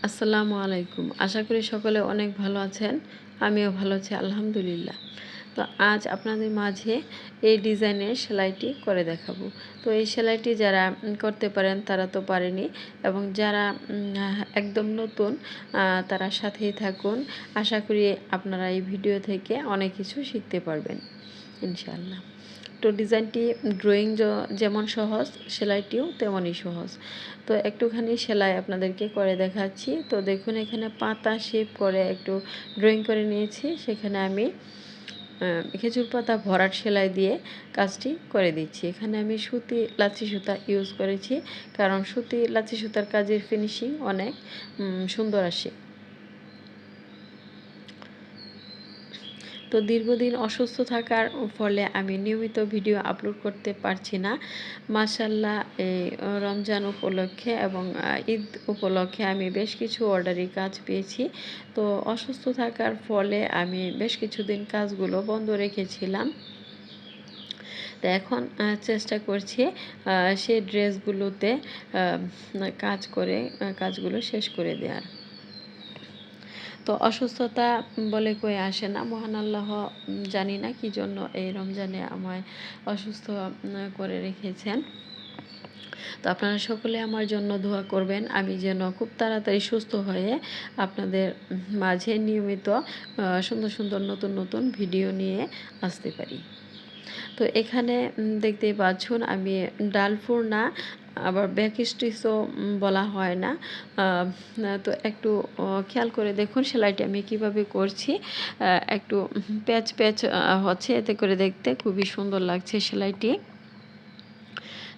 আসসালামু আলাইকুম। আশা করি সকলে অনেক ভালো আছেন। আমিও ভালো আছি আলহামদুলিল্লাহ। তো আজ আপনাদের মাঝে এই ডিজাইনের সেলাইটি করে দেখাবো। তো এই সেলাইটি যারা করতে পারেন তারা তো পারেনি, এবং যারা একদম নতুন তারা সাথেই থাকুন। আশা করি আপনারা এই ভিডিও থেকে অনেক কিছু শিখতে পারবেন ইনশাআল্লাহ। তো ডিজাইনটি ড্রয়িং যেমন সহজ, সেলাইটিও তেমনই সহজ। তো একটুখানি সেলাই আপনাদেরকে করে দেখাচ্ছি। তো দেখুন, এখানে পাতা শেপ করে একটু ড্রয়িং করে নিয়েছি। সেখানে আমি খেজুর পাতা ভরাট সেলাই দিয়ে কাজটি করে দিচ্ছি। এখানে আমি সুতি লাচি সুতা ইউজ করেছি, কারণ সুতি লাচি সুতার কাজের ফিনিশিং অনেক সুন্দর আসে। তো দীর্ঘদিন অসুস্থ থাকার ফলে আমি নিয়মিত ভিডিও আপলোড করতে পারছি না। মাশাআল্লাহ, এই রমজান উপলক্ষে এবং ঈদ উপলক্ষে আমি বেশ কিছু অর্ডারি কাজ পেয়েছি। তো অসুস্থ থাকার ফলে আমি বেশ কিছুদিন কাজগুলো বন্ধ রেখেছিলাম। তো এখন চেষ্টা করছি সেই ড্রেসগুলোতে কাজ করে কাজগুলো শেষ করে দেওয়ার। তো অসুস্থতা বলে কই আসে না, মহান আল্লাহ জানি না কি জন্য এই রমজানে আমায় অসুস্থ করে রেখেছেন। তো আপনারা সকলে আমার জন্য দোয়া করবেন, আমি যেন খুব তাড়াতাড়ি সুস্থ হয়ে আপনাদের মাঝে নিয়মিত সুন্দর সুন্দর নতুন নতুন ভিডিও নিয়ে আসতে পারি। তো এখানে দেখতেই পাচ্ছেন আমি ডালফুর না, আবার ব্যাক স্টিচও বলা হয় না। তো একটু খেয়াল করে দেখুন সেলাইটি আমি কিভাবে করছি। একটু প্যাচ প্যাচ হচ্ছে, এতে করে দেখতে খুবই সুন্দর লাগছে সেলাইটি।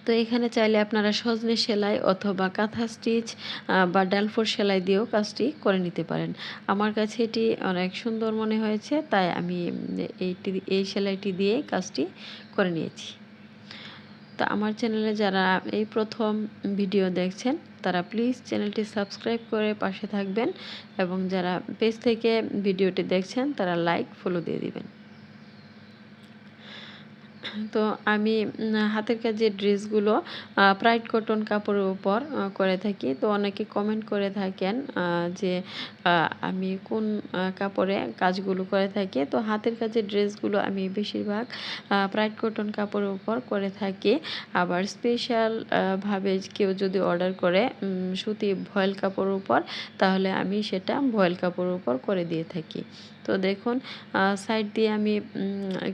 তো এখানে চাইলে আপনারা সজনে সেলাই অথবা কাঁথা স্টিচ বা ডালফোর সেলাই দিয়েও কাজটি করে নিতে পারেন। আমার কাছে এটি অনেক সুন্দর মনে হয়েছে, তাই আমি এই সেলাইটি দিয়ে কাজটি করে নিয়েছি। তো আমার চ্যানেলে যারা এই প্রথম ভিডিও দেখছেন তারা প্লিজ চ্যানেলটি সাবস্ক্রাইব করে পাশে থাকবেন, এবং যারা পেজ থেকে ভিডিওটি দেখছেন তারা লাইক ফলো দিয়ে দিবেন। তো আমি হাতের কাজের ড্রেসগুলো প্রাইড কটন কাপড়ের উপর করে থাকি। তো অনেকে কমেন্ট করে থাকেন যে আমি কোন কাপড়ে কাজগুলো করে থাকি। তো হাতের কাজের ড্রেসগুলো আমি বেশিরভাগ প্রাইড কটন কাপড়ের উপর করে থাকি। আবার স্পেশাল ভাবে কেউ যদি অর্ডার করে সুতি ভয়েল কাপড়ের উপর, তাহলে আমি সেটা ভয়েল কাপড়ের উপর করে দিয়ে থাকি। তো দেখুন, সাইড দিয়ে আমি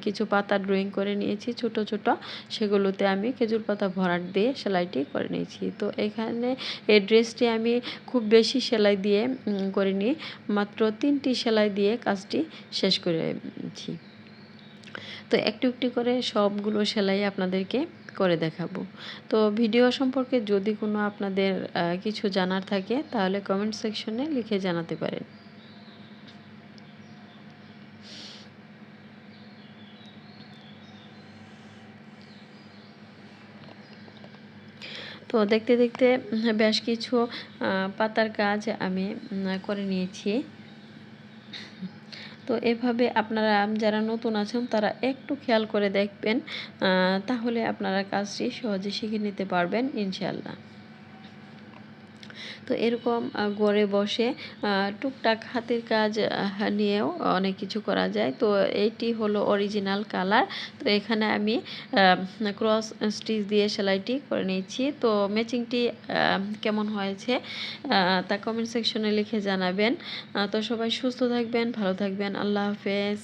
কিছু পাতা ড্রয়িং করে নিয়েছি ছোট ছোট, সেগুলোতে আমি খেজুর পাতা ভরাট দিয়ে সেলাইটি করে নিয়েছি। তো এখানে এই ড্রেসটি আমি খুব বেশি সেলাই দিয়ে করিনি, মাত্র 3টি সেলাই দিয়ে কাজটি শেষ করেছি। তো একটু একটু করে সবগুলো সেলাই আপনাদেরকে করে দেখাবো। তো ভিডিও সম্পর্কে যদি কোনো আপনাদের কিছু জানার থাকে তাহলে কমেন্ট সেকশনে লিখে জানাতে পারেন। তো দেখতে দেখতে বেশ কিছু পাতার কাজ আমি করে নিয়েছি। তো এভাবে আপনারা যারা নতুন আছেন তারা একটু খেয়াল করে দেখবেন, তাহলে আপনারা কাজটি সহজে শিখে নিতে পারবেন ইনশাআল্লাহ। তো এরকম ঘরে বসে টুকটাক হাতের কাজ নিয়েও অনেক কিছু করা যায়। তো এইটি হলো অরিজিনাল কালার। তো এখানে আমি ক্রস স্টিচ দিয়ে সেলাইটি করে নিয়েছি। তো ম্যাচিংটি কেমন হয়েছে তা কমেন্ট সেকশনে লিখে জানাবেন। তো সবাই সুস্থ থাকবেন, ভালো থাকবেন। আল্লাহ হাফেজ।